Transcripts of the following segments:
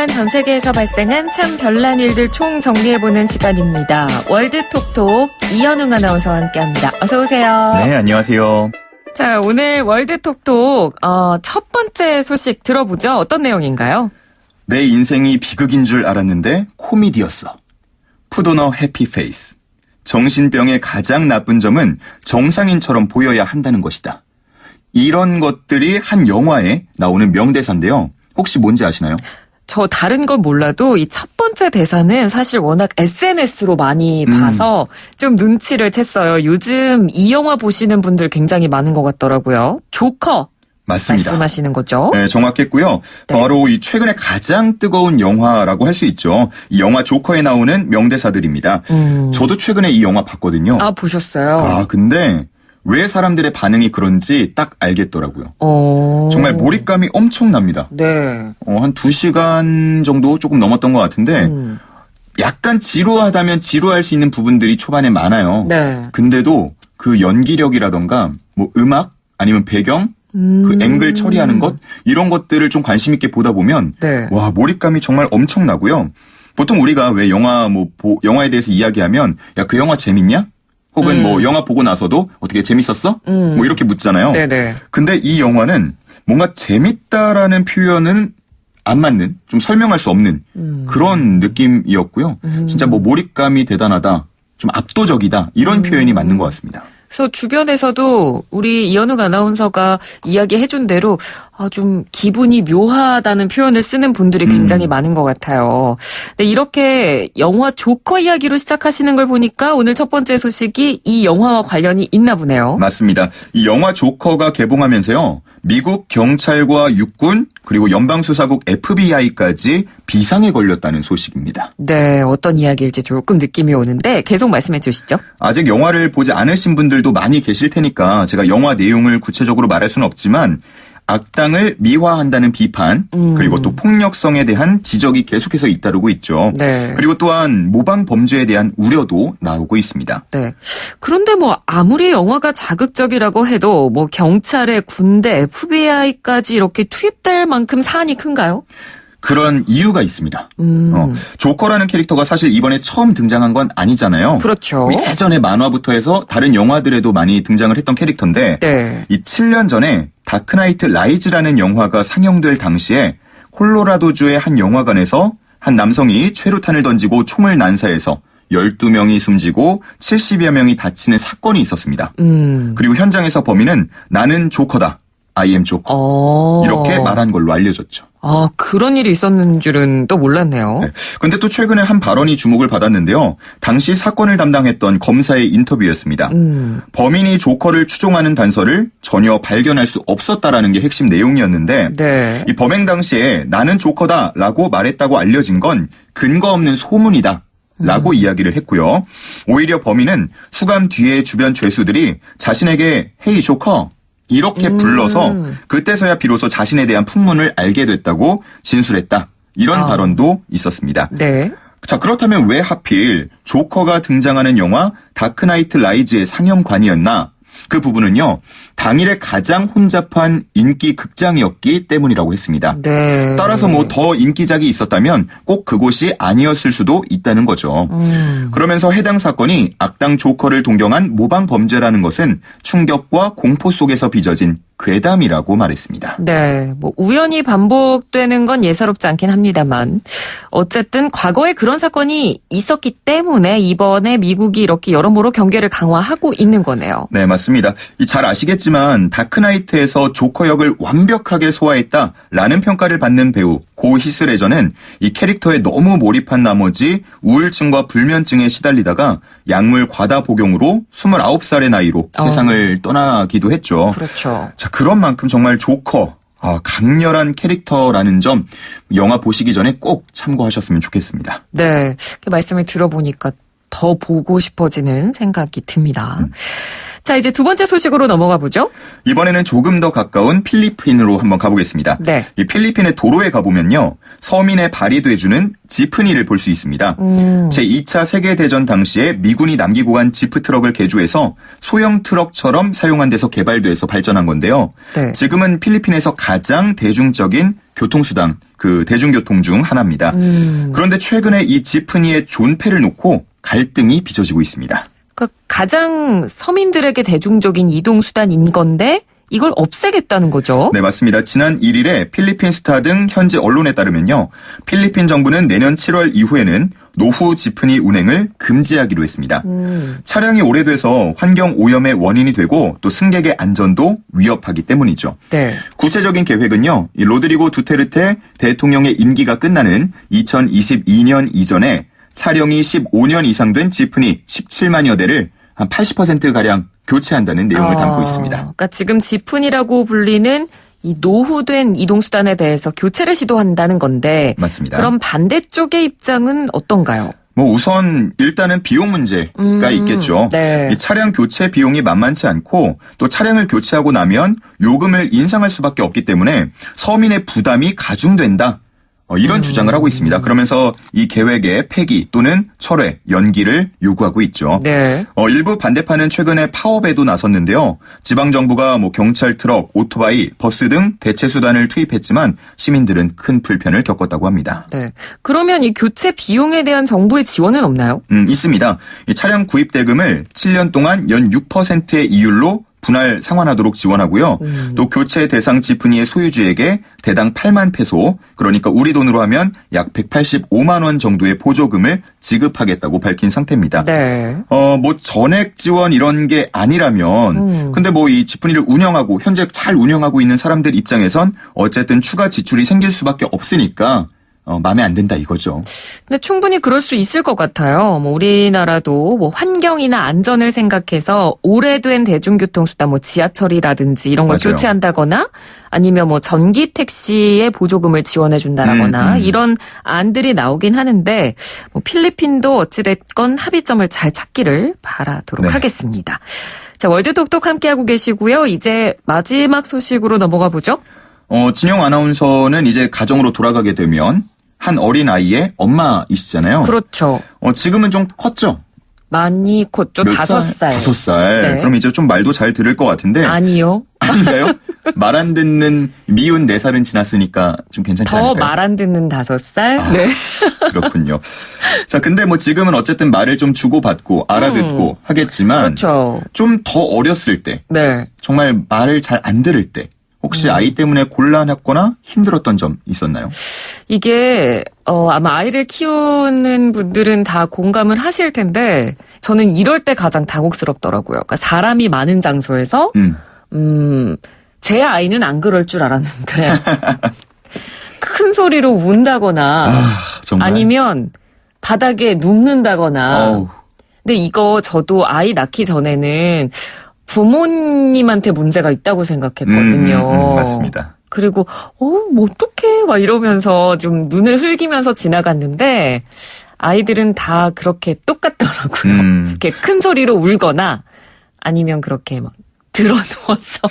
그동안 전 세계에서 발생한 참 별난 일들 총 정리해보는 시간입니다. 월드톡톡 이현웅 아나운서와 함께합니다. 어서 오세요. 네, 안녕하세요. 자, 오늘 월드톡톡 첫 번째 소식 들어보죠. 어떤 내용인가요? 내 인생이 비극인 줄 알았는데 코미디였어. 푸도너 해피페이스. 정신병의 가장 나쁜 점은 정상인처럼 보여야 한다는 것이다. 이런 것들이 한 영화에 나오는 명대사인데요. 혹시 뭔지 아시나요? 저 다른 건 몰라도 이 첫 번째 대사는 사실 워낙 SNS로 많이 봐서 좀 눈치를 챘어요. 요즘 이 영화 보시는 분들 굉장히 많은 것 같더라고요. 조커. 맞습니다. 말씀하시는 거죠? 네, 정확했고요. 네. 바로 이 최근에 가장 뜨거운 영화라고 할 수 있죠. 이 영화 조커에 나오는 명대사들입니다. 저도 최근에 이 영화 봤거든요. 아, 보셨어요? 근데 왜 사람들의 반응이 그런지 딱 알겠더라고요. 어. 정말 몰입감이 엄청납니다. 네. 한 2시간 정도 조금 넘었던 것 같은데 약간 지루하다면 지루할 수 있는 부분들이 초반에 많아요. 네. 근데도 그 연기력이라던가 뭐 음악 아니면 배경 그 앵글 처리하는 것 이런 것들을 좀 관심 있게 보다 보면 네. 와 몰입감이 정말 엄청나고요. 보통 우리가 왜 영화에 대해서 이야기하면 야 그 영화 재밌냐? 혹은 뭐 영화 보고 나서도 어떻게 재밌었어? 뭐 이렇게 묻잖아요. 네네. 근데 이 영화는 뭔가 재밌다라는 표현은 안 맞는 좀 설명할 수 없는 그런 느낌이었고요. 진짜 뭐 몰입감이 대단하다. 좀 압도적이다. 이런 표현이 맞는 것 같습니다. 그래서 주변에서도 우리 이현욱 아나운서가 이야기해준 대로 좀 기분이 묘하다는 표현을 쓰는 분들이 굉장히 많은 것 같아요. 근데 이렇게 영화 조커 이야기로 시작하시는 걸 보니까 오늘 첫 번째 소식이 이 영화와 관련이 있나 보네요. 맞습니다. 이 영화 조커가 개봉하면서요. 미국 경찰과 육군 그리고 연방수사국 FBI까지 비상에 걸렸다는 소식입니다. 네, 어떤 이야기일지 조금 느낌이 오는데 계속 말씀해 주시죠. 아직 영화를 보지 않으신 분들도 많이 계실 테니까 제가 영화 내용을 구체적으로 말할 수는 없지만 악당을 미화한다는 비판 그리고 또 폭력성에 대한 지적이 계속해서 잇따르고 있죠. 네. 그리고 또한 모방 범죄에 대한 우려도 나오고 있습니다. 네. 그런데 뭐 아무리 영화가 자극적이라고 해도 뭐 경찰에 군대, FBI까지 이렇게 투입될 만큼 사안이 큰가요? 그런 이유가 있습니다. 조커라는 캐릭터가 사실 이번에 처음 등장한 건 아니잖아요. 그렇죠. 예전에 만화부터 해서 다른 영화들에도 많이 등장을 했던 캐릭터인데 네. 이 7년 전에 다크나이트 라이즈라는 영화가 상영될 당시에 콜로라도주의 한 영화관에서 한 남성이 최루탄을 던지고 총을 난사해서 12명이 숨지고 70여 명이 다치는 사건이 있었습니다. 그리고 현장에서 범인은 나는 조커다. I am 조커. 이렇게 말한 걸로 알려졌죠. 그런 일이 있었는 줄은 또 몰랐네요. 네. 근데 또 최근에 한 발언이 주목을 받았는데요. 당시 사건을 담당했던 검사의 인터뷰였습니다. 범인이 조커를 추종하는 단서를 전혀 발견할 수 없었다라는 게 핵심 내용이었는데 네. 이 범행 당시에 나는 조커다라고 말했다고 알려진 건 근거 없는 소문이다. 라고 이야기를 했고요. 오히려 범인은 수감 뒤에 주변 죄수들이 자신에게 헤이 조커 이렇게 불러서 그때서야 비로소 자신에 대한 풍문을 알게 됐다고 진술했다. 이런 발언도 있었습니다. 네. 자, 그렇다면 왜 하필 조커가 등장하는 영화 다크나이트 라이즈의 상영관이었나? 그 부분은요. 당일에 가장 혼잡한 인기 극장이었기 때문이라고 했습니다. 네. 따라서 뭐 더 인기작이 있었다면 꼭 그곳이 아니었을 수도 있다는 거죠. 그러면서 해당 사건이 악당 조커를 동경한 모방 범죄라는 것은 충격과 공포 속에서 빚어진 괴담이라고 말했습니다. 네, 뭐 우연히 반복되는 건 예사롭지 않긴 합니다만 어쨌든 과거에 그런 사건이 있었기 때문에 이번에 미국이 이렇게 여러모로 경계를 강화하고 있는 거네요. 네, 맞습니다. 잘 아시겠지만 다크나이트에서 조커 역을 완벽하게 소화했다라는 평가를 받는 배우 고 히스레저는 이 캐릭터에 너무 몰입한 나머지 우울증과 불면증에 시달리다가 약물 과다 복용으로 29살의 나이로 세상을 떠나기도 했죠. 그렇죠. 자, 그런 만큼 정말 조커, 강렬한 캐릭터라는 점 영화 보시기 전에 꼭 참고하셨으면 좋겠습니다. 네, 그 말씀을 들어보니까 더 보고 싶어지는 생각이 듭니다. 자, 이제 두 번째 소식으로 넘어가 보죠. 이번에는 조금 더 가까운 필리핀으로 한번 가보겠습니다. 네. 이 필리핀의 도로에 가보면요. 서민의 발이 돼주는 지프니를 볼 수 있습니다. 제2차 세계대전 당시에 미군이 남기고 간 지프 트럭을 개조해서 소형 트럭처럼 사용한 데서 개발돼서 발전한 건데요. 네. 지금은 필리핀에서 가장 대중적인 교통수단, 그 대중교통 중 하나입니다. 그런데 최근에 이 지프니의 존폐를 놓고 갈등이 빚어지고 있습니다. 그러니까 가장 서민들에게 대중적인 이동수단인 건데 이걸 없애겠다는 거죠. 네, 맞습니다. 지난 1일에 필리핀 스타 등 현지 언론에 따르면요. 필리핀 정부는 내년 7월 이후에는 노후 지프니 운행을 금지하기로 했습니다. 차량이 오래돼서 환경 오염의 원인이 되고 또 승객의 안전도 위협하기 때문이죠. 네. 구체적인 계획은요. 이 로드리고 두테르테 대통령의 임기가 끝나는 2022년 이전에 차량이 15년 이상 된 지프니 17만여 대를 한 80%가량 교체한다는 내용을 담고 있습니다. 그러니까 지금 지프니라고 불리는 이 노후된 이동수단에 대해서 교체를 시도한다는 건데 맞습니다. 그럼 반대쪽의 입장은 어떤가요? 뭐 우선 일단은 비용 문제가 있겠죠. 네. 이 차량 교체 비용이 만만치 않고 또 차량을 교체하고 나면 요금을 인상할 수밖에 없기 때문에 서민의 부담이 가중된다. 이런 주장을 하고 있습니다. 그러면서 이 계획의 폐기 또는 철회, 연기를 요구하고 있죠. 네. 일부 반대파는 최근에 파업에도 나섰는데요. 지방정부가 뭐 경찰 트럭, 오토바이, 버스 등 대체 수단을 투입했지만 시민들은 큰 불편을 겪었다고 합니다. 네. 그러면 이 교체 비용에 대한 정부의 지원은 없나요? 있습니다. 이 차량 구입 대금을 7년 동안 연 6%의 이율로 분할 상환하도록 지원하고요. 또 교체 대상 지프니의 소유주에게 대당 8만 페소, 그러니까 우리 돈으로 하면 약 185만 원 정도의 보조금을 지급하겠다고 밝힌 상태입니다. 네. 뭐 전액 지원 이런 게 아니라면 근데 뭐 이 지프니를 운영하고 현재 잘 운영하고 있는 사람들 입장에선 어쨌든 추가 지출이 생길 수밖에 없으니까 마음에 안 든다 이거죠. 근데 충분히 그럴 수 있을 것 같아요. 뭐 우리나라도 뭐 환경이나 안전을 생각해서 오래된 대중교통수단 뭐 지하철이라든지 이런 걸 맞아요. 교체한다거나 아니면 뭐 전기 택시에 보조금을 지원해 준다라거나 이런 안들이 나오긴 하는데 뭐 필리핀도 어찌됐건 합의점을 잘 찾기를 바라도록 네. 하겠습니다. 자, 월드톡톡 함께하고 계시고요. 이제 마지막 소식으로 넘어가 보죠. 진영 아나운서는 이제 가정으로 돌아가게 되면 한 어린 아이의 엄마이시잖아요. 그렇죠. 지금은 좀 컸죠? 많이 컸죠. 몇 5살. 5살. 네. 그럼 이제 좀 말도 잘 들을 것 같은데. 아니요. 아닌가요? 말 안 듣는 미운 4살은 지났으니까 좀 괜찮지 더 않을까요? 말 안 듣는 5살? 네. 그렇군요. 자, 근데 뭐 지금은 어쨌든 말을 좀 주고받고 알아듣고 하겠지만. 그렇죠. 좀 더 어렸을 때. 네. 정말 말을 잘 안 들을 때. 혹시 아이 때문에 곤란했거나 힘들었던 점 있었나요? 이게 아마 아이를 키우는 분들은 다 공감을 하실 텐데 저는 이럴 때 가장 당혹스럽더라고요. 그러니까 사람이 많은 장소에서 제 아이는 안 그럴 줄 알았는데 큰 소리로 운다거나 정말. 아니면 바닥에 눕는다거나. 어우. 근데 이거 저도 아이 낳기 전에는 부모님한테 문제가 있다고 생각했거든요. 맞습니다. 그리고 뭐 어떡해 막 이러면서 좀 눈을 흘기면서 지나갔는데 아이들은 다 그렇게 똑같더라고요. 이렇게 큰 소리로 울거나 아니면 그렇게 막 드러누워서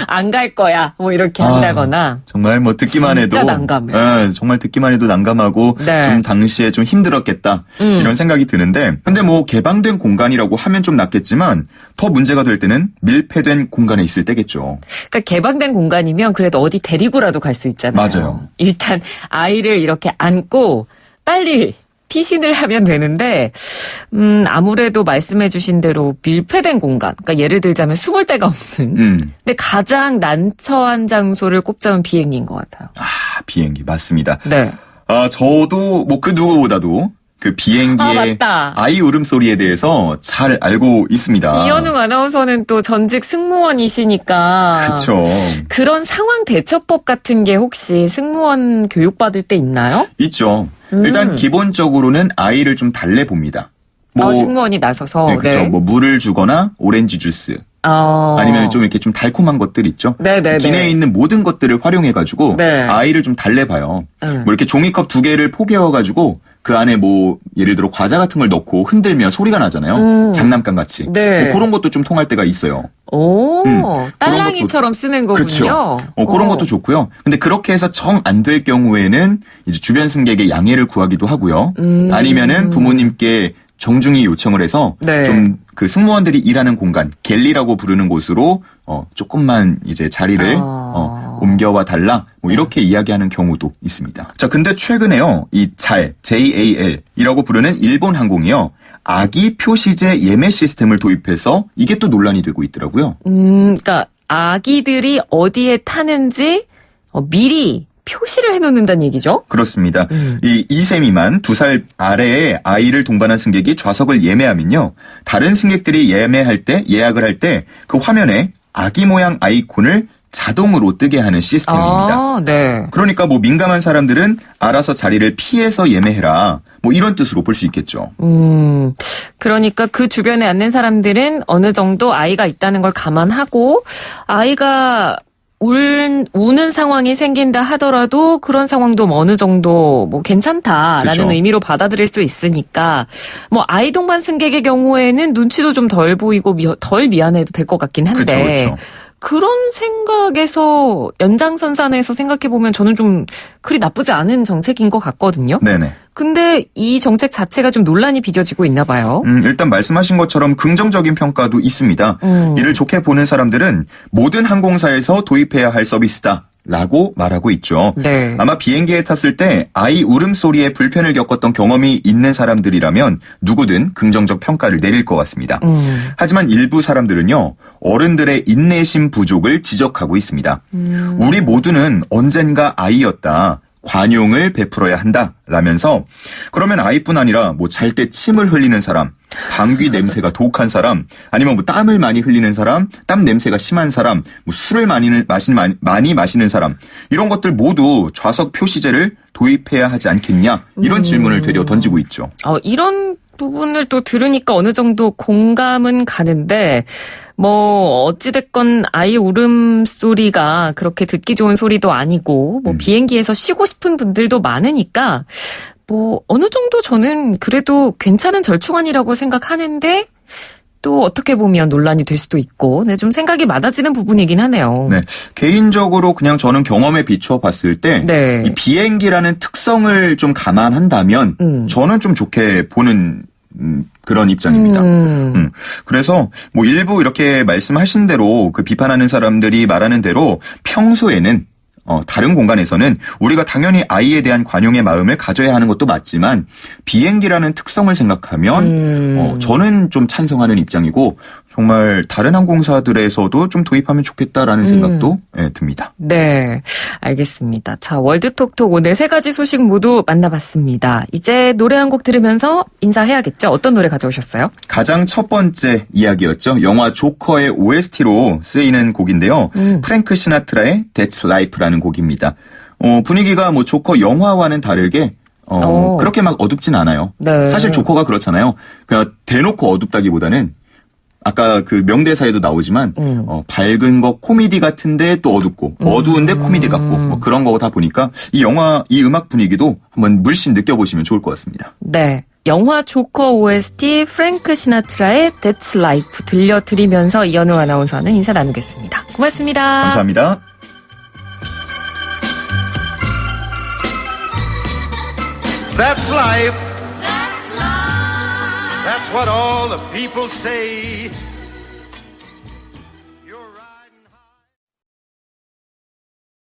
안 갈 거야 뭐 이렇게 한다거나. 정말 뭐 듣기만 해도 진짜 난감해요. 예, 정말 듣기만 해도 난감하고 네. 좀 당시에 좀 힘들었겠다 이런 생각이 드는데 근데 뭐 개방된 공간이라고 하면 좀 낫겠지만 더 문제가 될 때는 밀폐된 공간에 있을 때겠죠. 그러니까 개방된 공간이면 그래도 어디 데리고라도 갈 수 있잖아요. 맞아요. 일단 아이를 이렇게 안고 빨리 피신을 하면 되는데 아무래도 말씀해 주신 대로 밀폐된 공간, 그러니까 예를 들자면 숨을 데가 없는 근데 가장 난처한 장소를 꼽자면 비행기인 것 같아요. 비행기 맞습니다. 네. 저도 뭐 그 누구보다도 그 비행기의 맞다. 아이 울음소리에 대해서 잘 알고 있습니다. 이현웅 아나운서는 또 전직 승무원이시니까 그렇죠. 그런 상황 대처법 같은 게 혹시 승무원 교육받을 때 있나요? 있죠. 일단 기본적으로는 아이를 좀 달래봅니다. 승무원이 나서서. 네, 그렇죠. 네. 뭐 물을 주거나 오렌지 주스 아니면 좀 이렇게 좀 달콤한 것들 있죠. 네네네. 기내에 있는 모든 것들을 활용해가지고 네. 아이를 좀 달래봐요. 뭐 이렇게 종이컵 2개를 포개어가지고 그 안에 뭐 예를 들어 과자 같은 걸 넣고 흔들면 소리가 나잖아요. 장난감 같이. 네. 뭐 그런 것도 좀 통할 때가 있어요. 오, 딸랑이처럼 쓰는 거군요. 그렇죠. 그런 것도 좋고요. 근데 그렇게 해서 정 안 될 경우에는 이제 주변 승객의 양해를 구하기도 하고요. 아니면은 부모님께 정중히 요청을 해서 네. 좀 그 승무원들이 일하는 공간, 갤리라고 부르는 곳으로 조금만 이제 자리를 옮겨와 달라 뭐 이렇게 이야기하는 경우도 있습니다. 자, 근데 최근에요. 이 JAL이라고 부르는 일본 항공이요. 아기 표시제 예매 시스템을 도입해서 이게 또 논란이 되고 있더라고요. 그러니까 아기들이 어디에 타는지 미리 표시를 해놓는다는 얘기죠? 그렇습니다. 이 2세 미만 2살 아래의 아이를 동반한 승객이 좌석을 예매하면요. 다른 승객들이 예약을 할 때 그 화면에 아기 모양 아이콘을 자동으로 뜨게 하는 시스템입니다. 아, 네. 그러니까 뭐 민감한 사람들은 알아서 자리를 피해서 예매해라. 뭐 이런 뜻으로 볼 수 있겠죠. 그러니까 그 주변에 앉는 사람들은 어느 정도 아이가 있다는 걸 감안하고 아이가 우는 상황이 생긴다 하더라도 그런 상황도 어느 정도 뭐 괜찮다라는 그쵸. 의미로 받아들일 수 있으니까 뭐 아이 동반 승객의 경우에는 눈치도 좀 덜 보이고 덜 미안해도 될 것 같긴 한데 그쵸. 그런 생각에서 연장선상에서 생각해보면 저는 좀 그리 나쁘지 않은 정책인 것 같거든요. 네네. 근데 이 정책 자체가 좀 논란이 빚어지고 있나 봐요. 일단 말씀하신 것처럼 긍정적인 평가도 있습니다. 이를 좋게 보는 사람들은 모든 항공사에서 도입해야 할 서비스다. 라고 말하고 있죠. 네. 아마 비행기에 탔을 때 아이 울음소리에 불편을 겪었던 경험이 있는 사람들이라면 누구든 긍정적 평가를 내릴 것 같습니다. 하지만 일부 사람들은요. 어른들의 인내심 부족을 지적하고 있습니다. 우리 모두는 언젠가 아이였다. 관용을 베풀어야 한다라면서 그러면 아이뿐 아니라 뭐 잘 때 침을 흘리는 사람, 방귀 냄새가 독한 사람, 아니면 뭐 땀을 많이 흘리는 사람, 땀 냄새가 심한 사람, 뭐 술을 많이 마시는 사람 이런 것들 모두 좌석 표시제를 도입해야 하지 않겠냐 이런 질문을 되려 던지고 있죠. 이런 부분을 또 들으니까 어느 정도 공감은 가는데 뭐 어찌됐건 아이 울음소리가 그렇게 듣기 좋은 소리도 아니고 뭐 비행기에서 쉬고 싶은 분들도 많으니까 뭐 어느 정도 저는 그래도 괜찮은 절충안이라고 생각하는데 또 어떻게 보면 논란이 될 수도 있고 네, 좀 생각이 많아지는 부분이긴 하네요. 네, 개인적으로 그냥 저는 경험에 비추어 봤을 때 네. 이 비행기라는 특성을 좀 감안한다면 저는 좀 좋게 보는 그런 입장입니다. 그래서 뭐 일부 이렇게 말씀하신 대로 그 비판하는 사람들이 말하는 대로 평소에는 다른 공간에서는 우리가 당연히 아이에 대한 관용의 마음을 가져야 하는 것도 맞지만 비행기라는 특성을 생각하면 저는 좀 찬성하는 입장이고 정말 다른 항공사들에서도 좀 도입하면 좋겠다라는 생각도 듭니다. 네, 알겠습니다. 자, 월드톡톡 오늘 3가지 소식 모두 만나봤습니다. 이제 노래 한 곡 들으면서 인사해야겠죠? 어떤 노래 가져오셨어요? 가장 첫 번째 이야기였죠. 영화 조커의 OST로 쓰이는 곡인데요. 프랭크 시나트라의 That's Life라는 곡입니다. 분위기가 뭐 조커 영화와는 다르게 그렇게 막 어둡진 않아요. 네. 사실 조커가 그렇잖아요. 그냥 대놓고 어둡다기보다는 아까 그 명대사에도 나오지만 밝은 거 코미디 같은데 또 어둡고 어두운데 코미디 같고 뭐 그런 거다 보니까 이 영화 이 음악 분위기도 한번 물씬 느껴보시면 좋을 것 같습니다. 네. 영화 조커 OST 프랭크 시나트라의 That's Life 들려드리면서 이현우 아나운서는 인사 나누겠습니다. 고맙습니다. 감사합니다. That's life. That's life. That's what all the people say.